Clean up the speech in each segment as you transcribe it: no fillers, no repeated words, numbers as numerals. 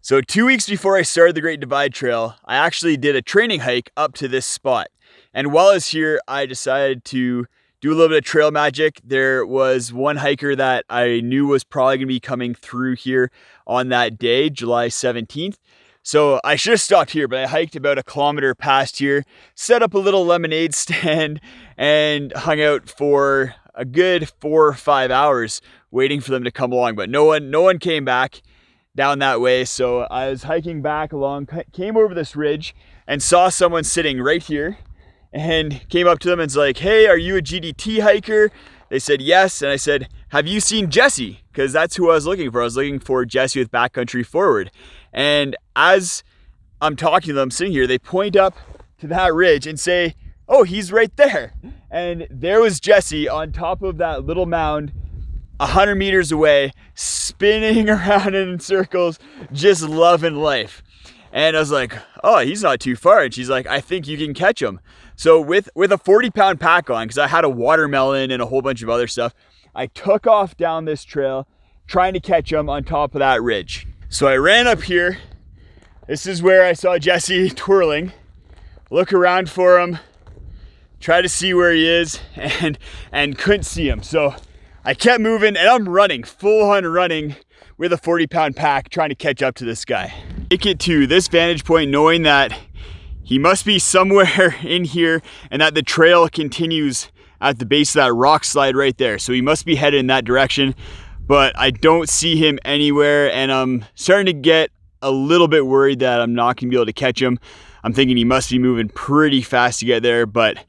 So 2 weeks before I started the Great Divide Trail, I actually did a training hike up to this spot. And while I was here, I decided to do a little bit of trail magic. There was one hiker that I knew was probably gonna be coming through here on that day, July 17th. So I should have stopped here, but I hiked about a kilometer past here, set up a little lemonade stand, and hung out for a good 4 or 5 hours waiting for them to come along. But no one came back down that way. So I was hiking back along, came over this ridge and saw someone sitting right here, and came up to them and was like, "Hey, are you a GDT hiker?" They said yes. And I said, "Have you seen Jesse?" Because that's who I was looking for. I was looking for Jesse with Backcountry Forward. And as I'm talking to them sitting here, they point up to that ridge and say, "Oh, he's right there." And there was Jesse on top of that little mound 100 meters away, spinning around in circles, just loving life. And I was like, "Oh, he's not too far." And she's like, "I think you can catch him." So with a 40-pound pack on, because I had a watermelon and a whole bunch of other stuff, I took off down this trail trying to catch him on top of that ridge. So I ran up here. This is where I saw Jesse twirling. Look around for him, try to see where he is, and couldn't see him. So I kept moving, and I'm running, full on running with a 40-pound pack trying to catch up to this guy. Make it to this vantage point knowing that he must be somewhere in here and that the trail continues at the base of that rock slide right there. So he must be headed in that direction, but I don't see him anywhere, and I'm starting to get a little bit worried that I'm not gonna be able to catch him. I'm thinking he must be moving pretty fast to get there, but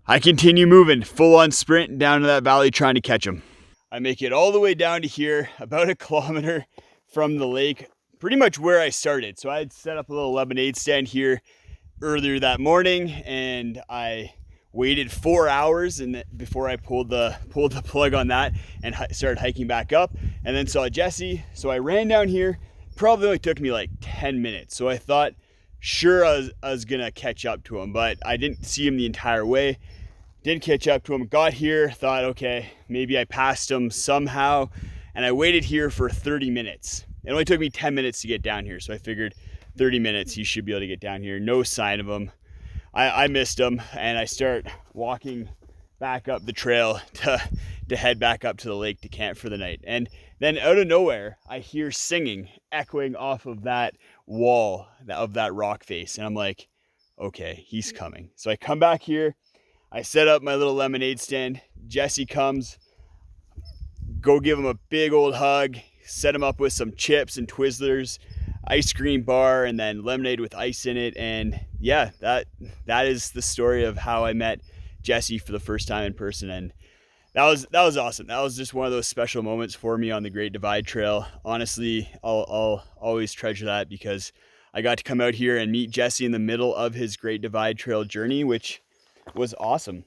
I continue moving, full on sprint down to that valley trying to catch him. I make it all the way down to here, about a kilometer from the lake, pretty much where I started. So I had set up a little lemonade stand here earlier that morning, and I waited 4 hours before I pulled the plug on that and started hiking back up, and then saw Jesse. So I ran down here. Probably only took me like 10 minutes. So I thought, sure, I was gonna catch up to him, but I didn't see him the entire way. Didn't catch up to him. Got here, thought, okay, maybe I passed him somehow, and I waited here for 30 minutes. It only took me 10 minutes to get down here, so I figured 30 minutes he should be able to get down here. No sign of him. I missed him, and I start walking back up the trail to head back up to the lake to camp for the night. And then out of nowhere, I hear singing echoing off of that wall of that rock face, and I'm like, okay, he's coming. So I come back here, I set up my little lemonade stand. Jesse comes, go give him a big old hug, set him up with some chips and Twizzlers, ice cream bar, and then lemonade with ice in it. And yeah, that is the story of how I met Jesse for the first time in person. And that was awesome. That was just one of those special moments for me on the Great Divide Trail. Honestly, I'll always treasure that, because I got to come out here and meet Jesse in the middle of his Great Divide Trail journey, which was awesome.